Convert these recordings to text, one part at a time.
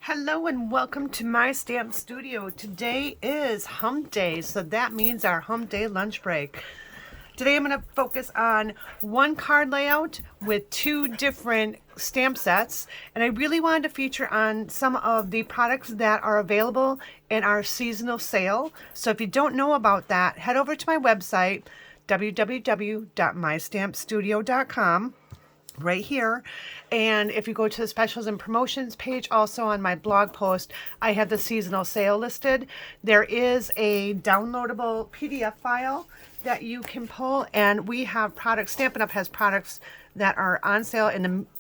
Hello and welcome to my stamp studio. Today is Hump Day, so that means our Hump Day lunch break. Today I'm going to focus on one card layout with two different stamp sets, and I really wanted to feature on some of the products that are available in our seasonal sale. So if you don't know about that, head over to my website, www.mystampstudio.com. right here, and if you go to the specials and promotions page, also on my blog post, I have the seasonal sale listed. There is a downloadable PDF file that you can pull, and we have products. Stampin' Up! Has products that are on sale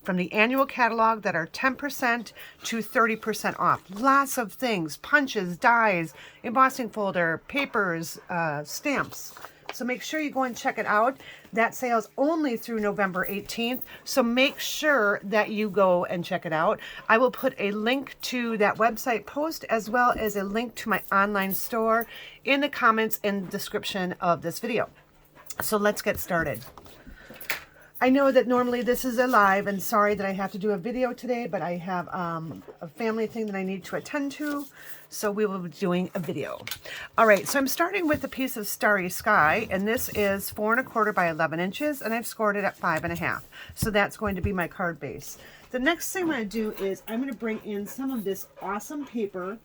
from the annual catalog that are 10% to 30% off. Lots of things: punches, dies, embossing folder, papers, stamps. So make sure you go and check it out. That sale is only through November 18th. So make sure that you go and check it out. I will put a link to that website post as well as a link to my online store in the comments and description of this video. So let's get started. I know that normally this is a live, and sorry that I have to do a video today, but I have a family thing that I need to attend to, so we will be doing a video. All right, so I'm starting with a piece of Starry Sky, and this is 4 1/4 by 11 inches, and I've scored it at 5 1/2. So that's going to be my card base. The next thing I'm going to do is I'm going to bring in some of this awesome paper,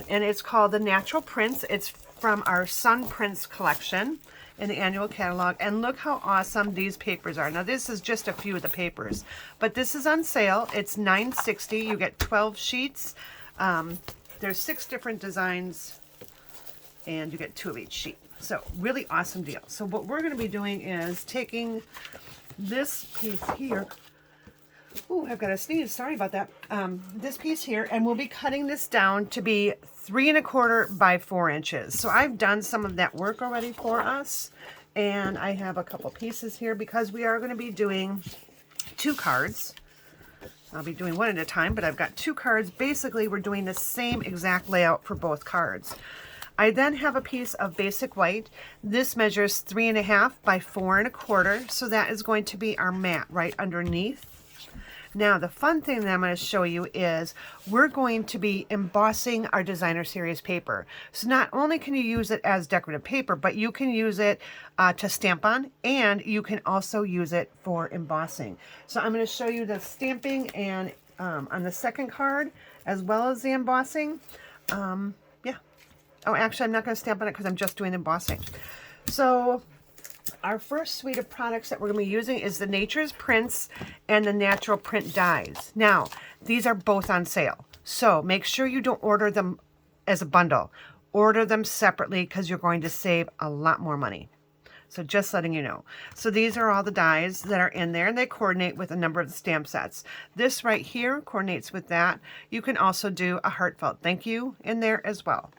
and it's called the Natural Prints. It's from our Sun Prints collection in the annual catalog, and look how awesome these papers are. Now this is just a few of the papers, but this is on sale. It's $9.60. You get 12 sheets. There's 6 different designs, and you get 2 of each sheet. So really awesome deal. So what we're going to be doing is taking this piece here. Ooh, I've got a sneeze. Sorry about that. This piece here, and we'll be cutting this down to be 3 1/4 by 4 inches. So I've done some of that work already for us, and I have a couple pieces here because we are going to be doing 2 cards. I'll be doing one at a time, but I've got 2 cards. Basically, we're doing the same exact layout for both cards. I then have a piece of basic white. This measures 3 1/2 by 4 1/4, so that is going to be our mat right underneath. Now, the fun thing that I'm going to show you is we're going to be embossing our designer series paper. So not only can you use it as decorative paper, but you can use it to stamp on, and you can also use it for embossing. So I'm going to show you the stamping and on the second card, as well as the embossing. Yeah. Oh, actually, I'm not going to stamp on it because I'm just doing embossing. So our first suite of products that we're going to be using is the Nature's Prints and the Natural Print Dies. Now, these are both on sale, so make sure you don't order them as a bundle. Order them separately because you're going to save a lot more money. So just letting you know. So these are all the dies that are in there, and they coordinate with a number of the stamp sets. This right here coordinates with that. You can also do a heartfelt thank you in there as well.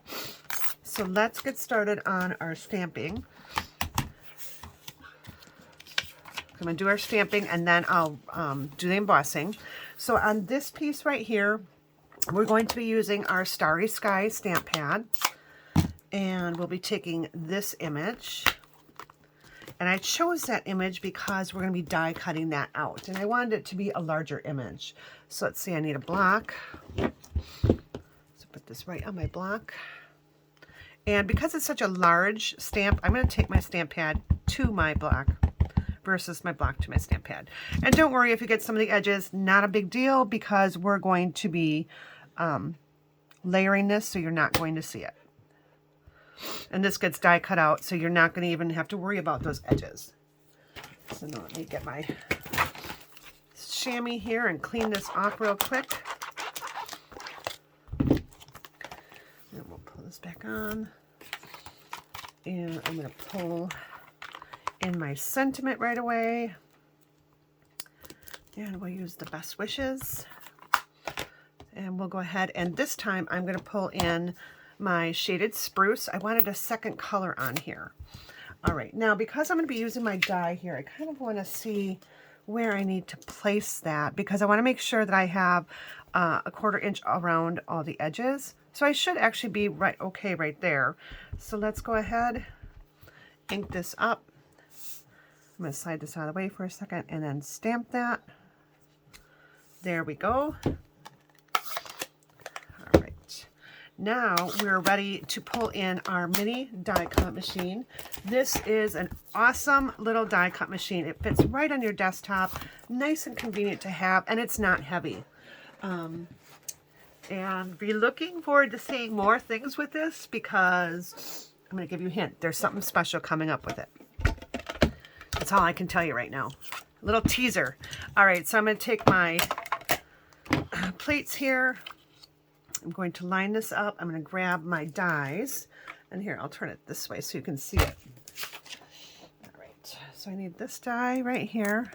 So let's get started on our stamping. I'm going to do our stamping, and then I'll do the embossing. So on this piece right here, we're going to be using our Starry Sky stamp pad, and we'll be taking this image. And I chose that image because we're going to be die cutting that out, and I wanted it to be a larger image. So let's see, I need a block. So put this right on my block. And because it's such a large stamp, I'm going to take my stamp pad to my block versus my block to my stamp pad. And don't worry if you get some of the edges, not a big deal, because we're going to be layering this, so you're not going to see it. And this gets die cut out, so you're not going to even have to worry about those edges. So now let me get my chamois here and clean this off real quick. And we'll pull this back on. And I'm going to pull in my sentiment right away, and we'll use the best wishes, and we'll go ahead, and this time I'm going to pull in my shaded spruce. I wanted a second color on here. All right, now because I'm going to be using my die here, I kind of want to see where I need to place that, because I want to make sure that I have a 1/4 inch around all the edges. So I should actually be okay right there. So let's go ahead, ink this up. I'm going to slide this out of the way for a second and then stamp that. There we go. Now we're ready to pull in our mini die cut machine. This is an awesome little die cut machine. It fits right on your desktop, nice and convenient to have, and it's not heavy. And be looking forward to seeing more things with this, because I'm going to give you a hint. There's something special coming up with it. That's all I can tell you right now. A little teaser. All right, so I'm going to take my plates here. I'm going to line this up. I'm going to grab my dies. And here, I'll turn it this way so you can see it. All right, so I need this die right here.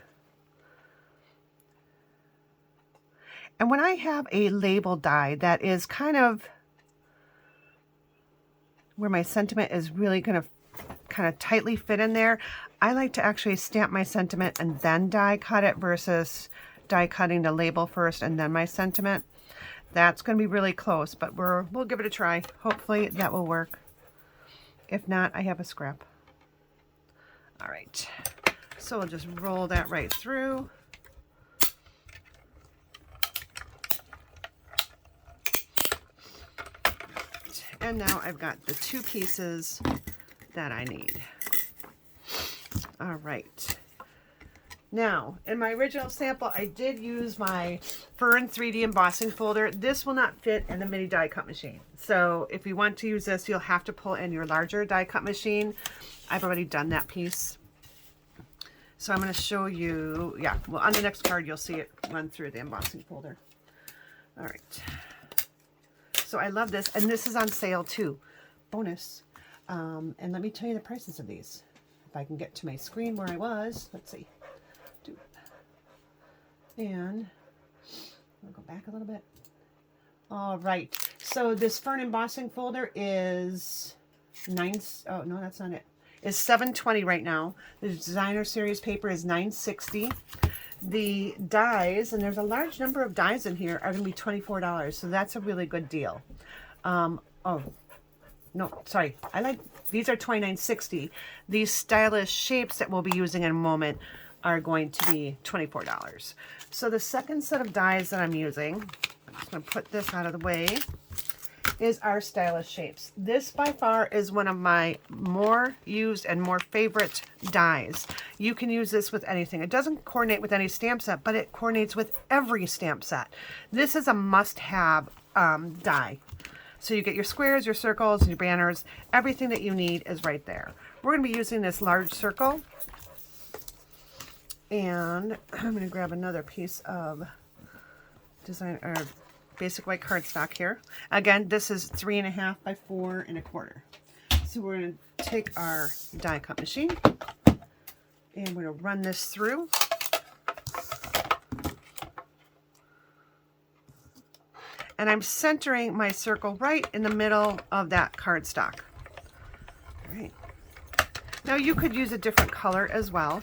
And when I have a label die that is kind of where my sentiment is really going to kind of tightly fit in there, I like to actually stamp my sentiment and then die cut it versus die cutting the label first and then my sentiment. That's going to be really close, but we'll give it a try. Hopefully that will work. If not, I have a scrap. All right, so we'll just roll that right through. And now I've got the 2 pieces that I need. All right. Now, in my original sample, I did use my Fern 3D embossing folder. This will not fit in the mini die cut machine. So if you want to use this, you'll have to pull in your larger die cut machine. I've already done that piece. So I'm going to show you, yeah, well, on the next card, you'll see it run through the embossing folder. All right. So I love this, and this is on sale too. Bonus. And let me tell you the prices of these. If I can get to my screen where I was, let's see. And I'll go back a little bit. All right. So this Fern embossing folder is oh no, that's not it. Is $7.20 right now. The designer series paper is $9.60. The dies, and there's a large number of dies in here, are going to be $24. So that's a really good deal. Oh no, sorry. These are $29.60. These stylish shapes that we'll be using in a moment are going to be $24. So the second set of dies that I'm using, I'm just going to put this out of the way, is our stylish shapes. This by far is one of my more used and more favorite dies. You can use this with anything. It doesn't coordinate with any stamp set, but it coordinates with every stamp set. This is a must-have die. So you get your squares, your circles, your banners, everything that you need is right there. We're going to be using this large circle. And I'm going to grab another piece of basic white cardstock here. Again, this is 3.5 by 4 1/4. So we're going to take our die cut machine and we're going to run this through. And I'm centering my circle right in the middle of that cardstock. All right. Now you could use a different color as well.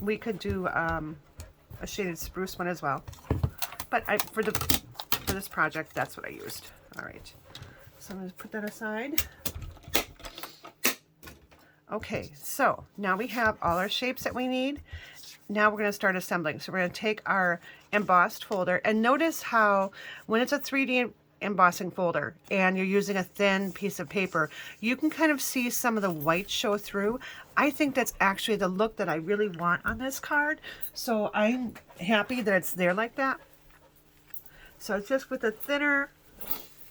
We could do a shaded spruce one as well, but for this project, that's what I used. All right, so I'm going to put that aside. Okay, so now we have all our shapes that we need. Now we're going to start assembling. So we're going to take our embossed folder, and notice how when it's a 3D embossing folder and you're using a thin piece of paper, you can kind of see some of the white show through. I think that's actually the look that I really want on this card, so I'm happy that it's there like that. So it's just with a thinner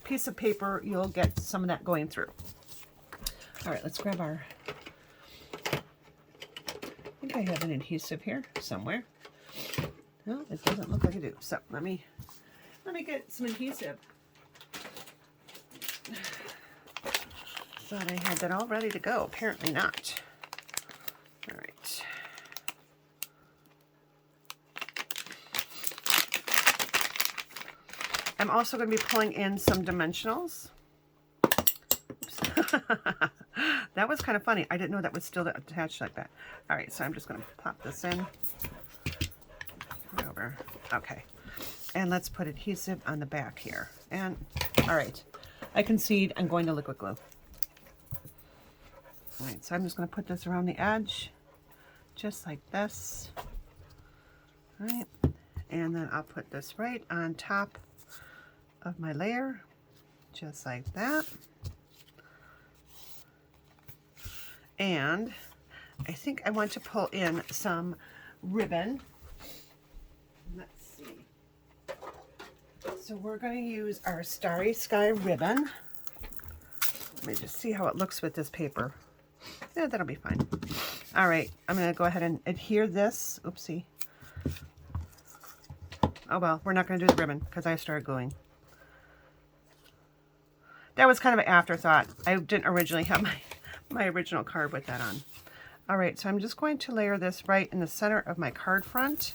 piece of paper, you'll get some of that going through. All right, let's grab our, I think I have an adhesive here somewhere. No, it doesn't look like I do. So let me get some adhesive. Thought I had that all ready to go. Apparently not. All right. I'm also going to be pulling in some dimensionals. Oops. That was kind of funny. I didn't know that was still attached like that. All right, so I'm just going to pop this in. Over. Okay. And let's put adhesive on the back here. And, all right. I concede I'm going to liquid glue. All right, so I'm just going to put this around the edge, just like this. All right, and then I'll put this right on top of my layer, just like that. And I think I want to pull in some ribbon. Let's see. So we're going to use our Starry Sky ribbon. Let me just see how it looks with this paper. Yeah, that'll be fine. All right, I'm going to go ahead and adhere this. Oopsie. Oh well, we're not going to do the ribbon because I started gluing. That was kind of an afterthought. I didn't originally have my original card with that on. All right, so I'm just going to layer this right in the center of my card front,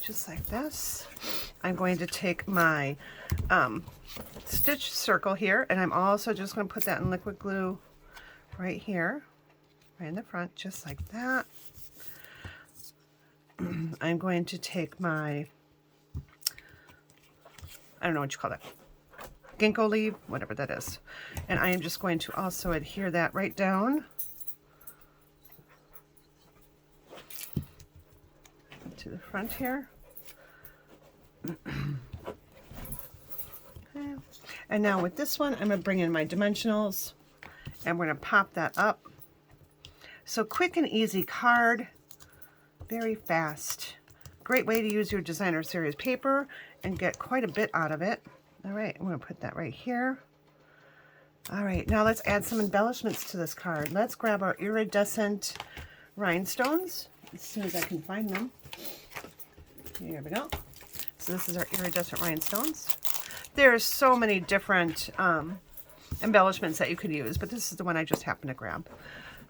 just like this. I'm going to take my stitch circle here, and I'm also just going to put that in liquid glue right here, right in the front, just like that. I'm going to take my, I don't know what you call that, ginkgo leaf, whatever that is, and I am just going to also adhere that right down to the front here. Okay. And now with this one, I'm going to bring in my dimensionals and we're going to pop that up. So quick and easy card, very fast. Great way to use your designer series paper and get quite a bit out of it. All right, I'm going to put that right here. All right, now let's add some embellishments to this card. Let's grab our iridescent rhinestones as soon as I can find them. Here we go. So this is our iridescent rhinestones. There's so many different embellishments that you could use, but this is the one I just happened to grab.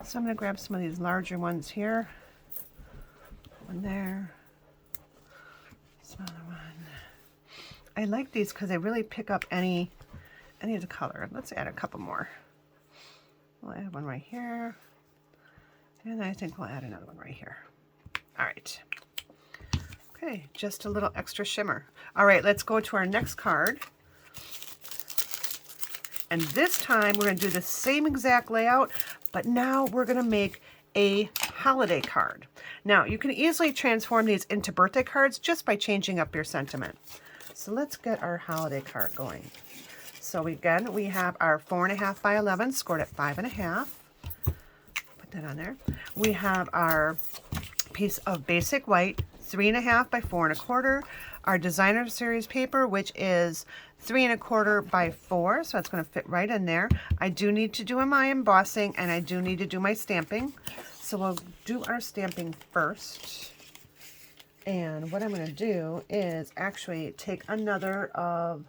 So I'm going to grab some of these larger ones here. One there. Smaller one. I like these because they really pick up any of the color. Let's add a couple more. We'll add one right here. And I think we'll add another one right here. All right. Okay, just a little extra shimmer. All right, let's go to our next card. And this time we're going to do the same exact layout, but now we're going to make a holiday card. Now, you can easily transform these into birthday cards just by changing up your sentiment. So let's get our holiday card going. So again, we have our 4.5 by 11 scored at 5.5. Put that on there. We have our piece of basic white, 3.5 by 4.25. Our designer series paper, which is 3.25 by 4, so it's going to fit right in there. I do need to do my embossing and I do need to do my stamping. So we'll do our stamping first. And what I'm going to do is actually take another of,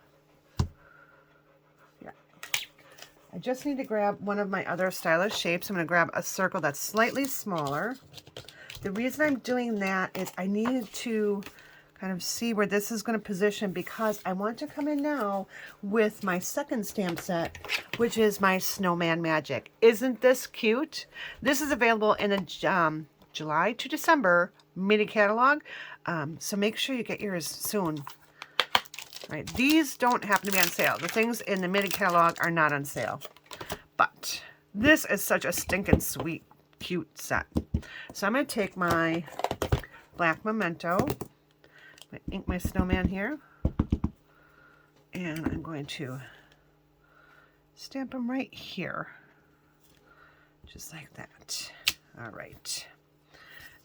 I just need to grab one of my other stylish shapes. I'm going to grab a circle that's slightly smaller. The reason I'm doing that is I need to kind of see where this is going to position because I want to come in now with my second stamp set, which is my Snowman Magic. Isn't this cute? This is available in the July to December mini catalog, so make sure you get yours soon. Right, these don't happen to be on sale. The things in the mini catalog are not on sale, but this is such a stinking sweet, cute set. So I'm going to take my black memento, ink my snowman here, and I'm going to stamp them right here, just like that. All right,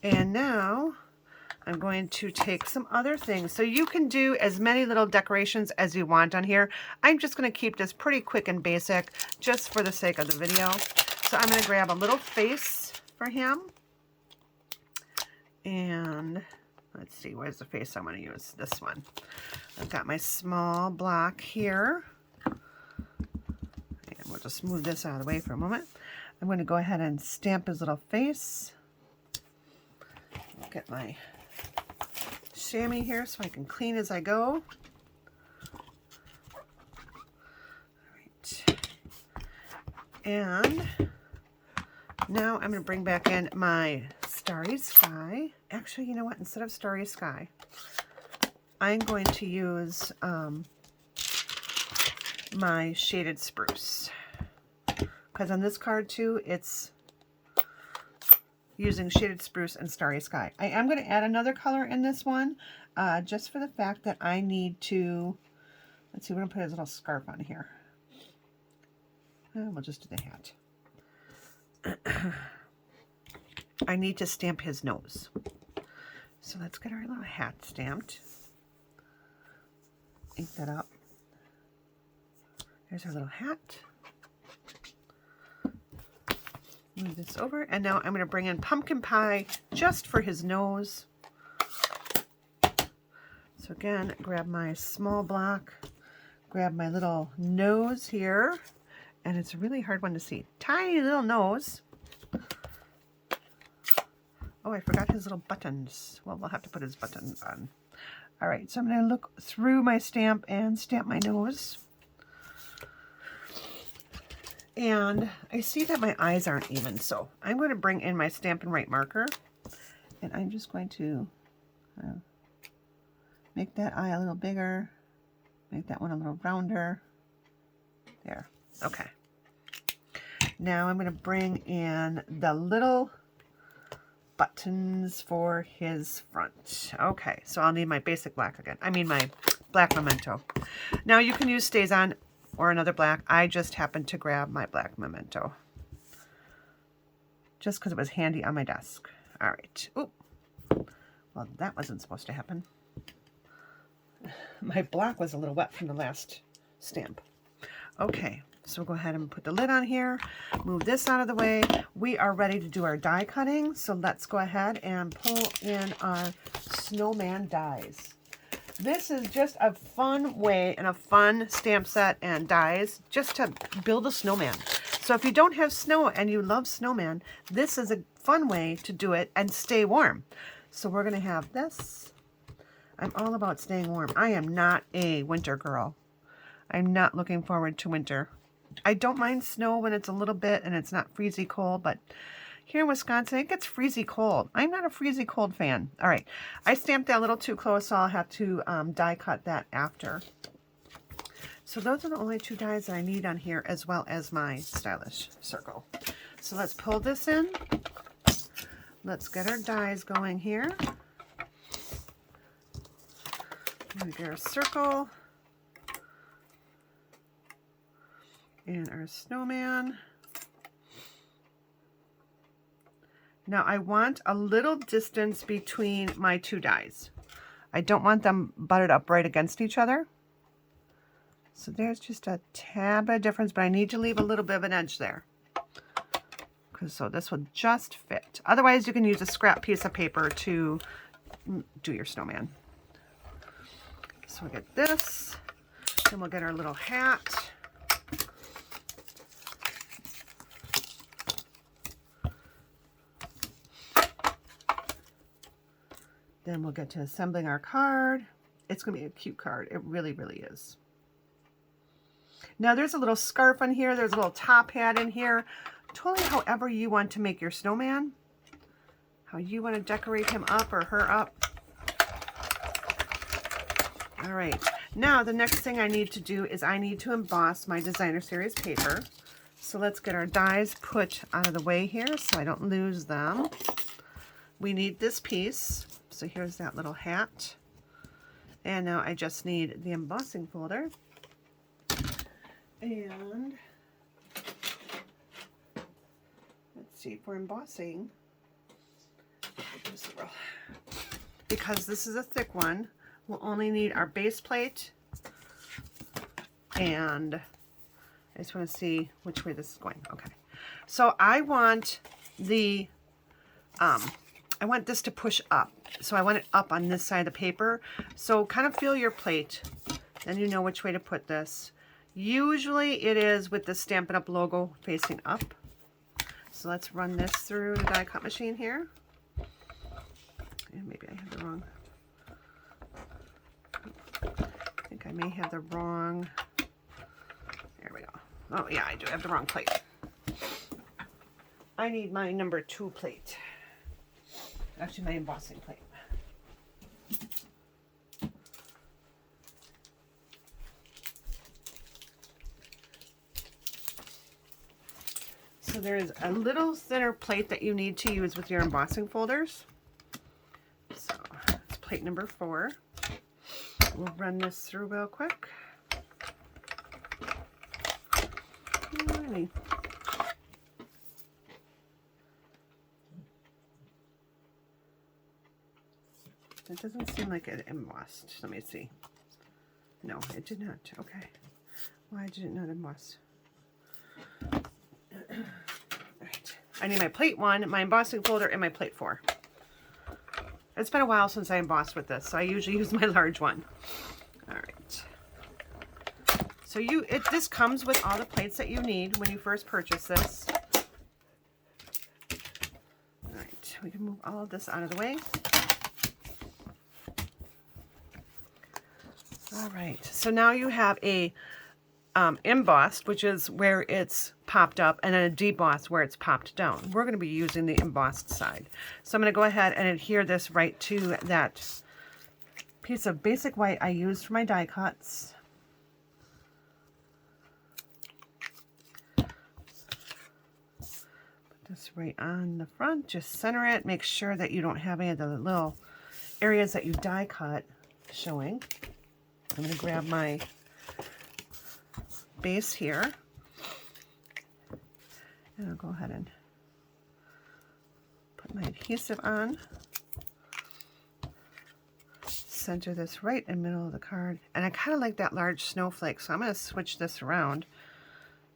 and now I'm going to take some other things. So you can do as many little decorations as you want on here. I'm just going to keep this pretty quick and basic just for the sake of the video. So I'm going to grab a little face for him. And let's see, where's the face I'm going to use? This one. I've got my small block here. And we'll just move this out of the way for a moment. I'm going to go ahead and stamp his little face. Get my chamois here so I can clean as I go. All right. And now I'm going to bring back in my Starry Sky. Actually, you know what? Instead of Starry Sky, I'm going to use my Shaded Spruce. Because on this card too, it's using Shaded Spruce and Starry Sky. I am going to add another color in this one, just for the fact that I need to, let's see, we're going to put his little scarf on here. We'll just do the hat. I need to stamp his nose. So let's get our little hat stamped. Ink that up. There's our little hat. Move this over, and now I'm going to bring in pumpkin pie just for his nose. So again, grab my small block, grab my little nose here, and it's a really hard one to see. Tiny little nose. Oh, I forgot his little buttons. Well, we'll have to put his buttons on. All right, so I'm going to look through my stamp and stamp my nose. And I see that my eyes aren't even, so I'm going to bring in my Stampin' Write marker, and I'm just going to make that eye a little bigger, make that one a little rounder. There. Okay. Now I'm going to bring in the little buttons for his front. Okay, so I'll need my basic black again. I mean my black Memento. Now you can use Stays On or another black. I just happened to grab my black Memento just because it was handy on my desk. All right. Oop. Well, that wasn't supposed to happen. My block was a little wet from the last stamp. Okay, so we'll go ahead and put the lid on here, move this out of the way. We are ready to do our die cutting, so let's go ahead and pull in our snowman dies. This is just a fun way and a fun stamp set and dies just to build a snowman. So if you don't have snow and you love snowman, this is a fun way to do it and stay warm. So we're going to have this. I'm all about staying warm. I am not a winter girl. I'm not looking forward to winter. I don't mind snow when it's a little bit and it's not freezy cold, but here in Wisconsin, it gets freezy cold. I'm not a freezy cold fan. All right, I stamped that a little too close, so I'll have to die cut that after. So those are the only two dies that I need on here, as well as my stylish circle. So let's pull this in. Let's get our dies going here. And get our circle. And our snowman. Now I want a little distance between my two dies. I don't want them butted up right against each other. So there's just a tad of difference, but I need to leave a little bit of an edge there. So this will just fit. Otherwise you can use a scrap piece of paper to do your snowman. So we'll get this, then we'll get our little hat. Then we'll get to assembling our card. It's going to be a cute card. It really, really is. Now there's a little scarf on here. There's a little top hat in here. Totally however you want to make your snowman. How you want to decorate him up or her up. All right. Now the next thing I need to do is I need to emboss my Designer Series paper. So let's get our dies put out of the way here so I don't lose them. We need this piece. So here's that little hat. And now I just need the embossing folder. And let's see, for embossing, because this is a thick one, we'll only need our base plate. And I just want to see which way this is going. Okay. So I want the, I want this to push up. So I want it up on this side of the paper. So kind of feel your plate. Then you know which way to put this. Usually it is with the Stampin' Up! Logo facing up. So let's run this through the die cut machine here. And maybe I have the wrong. I think I may have the wrong. There we go. Oh yeah, I do have the wrong plate. I need my number 2 plate. Actually, my embossing plate. So there is a little thinner plate that you need to use with your embossing folders. So it's plate number 4. We'll run this through real quick. Really? It doesn't seem like it embossed. Let me see. No, it did not. Okay. Why did it not emboss? Right. I need my plate 1, my embossing folder, and my plate 4. It's been a while since I embossed with this, so I usually use my large one. All right. So this comes with all the plates that you need when you first purchase this. All right, we can move all of this out of the way. All right, so now you have a embossed, which is where it's popped up, and then a debossed where it's popped down. We're going to be using the embossed side. So I'm going to go ahead and adhere this right to that piece of basic white I used for my die cuts. Put this right on the front, just center it, make sure that you don't have any of the little areas that you die cut showing. I'm going to grab my base here, and I'll go ahead and put my adhesive on. Center this right in the middle of the card, and I kind of like that large snowflake, so I'm going to switch this around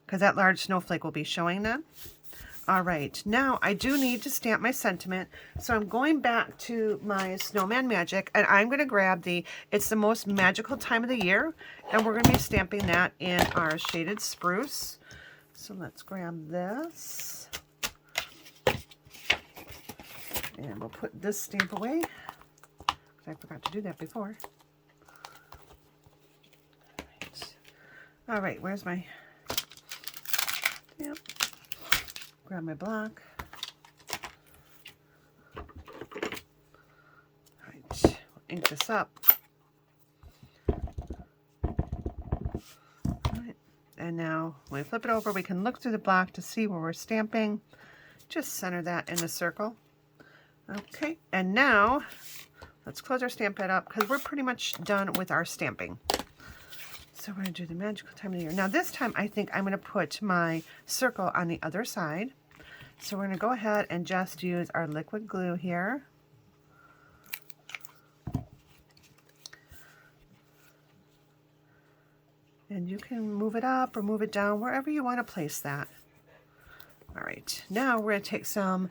because that large snowflake will be showing then. All right, now I do need to stamp my sentiment, so I'm going back to my Snowman Magic, and I'm going to grab It's the Most Magical Time of the Year, and we're going to be stamping that in our shaded spruce. So let's grab this, and we'll put this stamp away, because I forgot to do that before. All right, where's my stamp? Grab my block. All right, we'll ink this up. All right. And now when we flip it over, we can look through the block to see where we're stamping. Just center that in the circle. Okay, and now let's close our stamp pad up because we're pretty much done with our stamping. So we're going to do the magical time of the year. Now this time I think I'm going to put my circle on the other side. So we're going to go ahead and just use our liquid glue here. And you can move it up or move it down wherever you want to place that. All right, now we're going to take some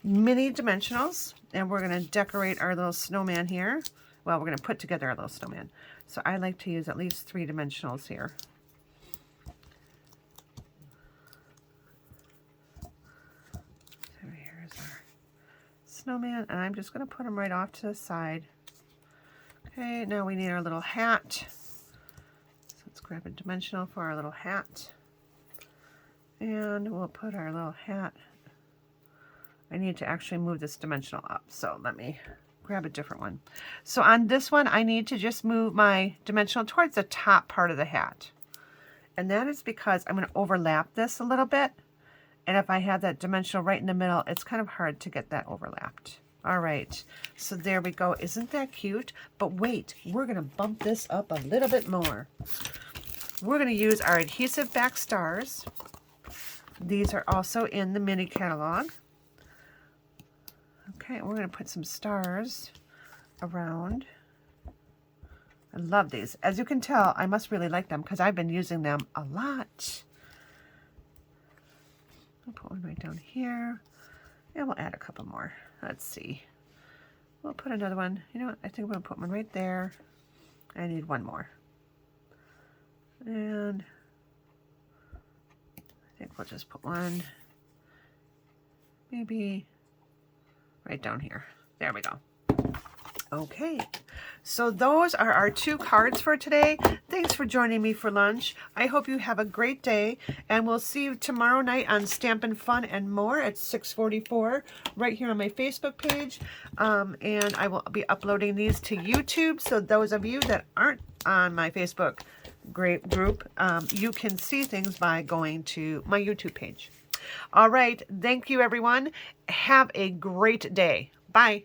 mini dimensionals and we're going to decorate our little snowman here. Well, we're going to put together our little snowman. So I like to use at least 3 dimensionals here. So here's our snowman, and I'm just going to put them right off to the side. Okay, now we need our little hat. So let's grab a dimensional for our little hat. And we'll put our little hat. I need to actually move this dimensional up, so let me grab a different one. So on this one, I need to just move my dimensional towards the top part of the hat. And that is because I'm going to overlap this a little bit. And if I have that dimensional right in the middle, it's kind of hard to get that overlapped. All right, so there we go. Isn't that cute? But wait, we're going to bump this up a little bit more. We're going to use our adhesive back stars. These are also in the mini catalog. Okay, we're going to put some stars around. I love these. As you can tell, I must really like them because I've been using them a lot. I'll put one right down here. And we'll add a couple more. Let's see. We'll put another one. You know what? I think I'm going to put one right there. I need one more. And I think we'll just put one. Maybe right down here. There we go. Okay, so those are our 2 cards for today. Thanks for joining me for lunch. I hope you have a great day, and we'll see you tomorrow night on Stampin' Fun and More at 6:44 right here on my Facebook page. And I will be uploading these to YouTube, so those of you that aren't on my Facebook group, you can see things by going to my YouTube page. All right, thank you everyone. Have a great day. Bye.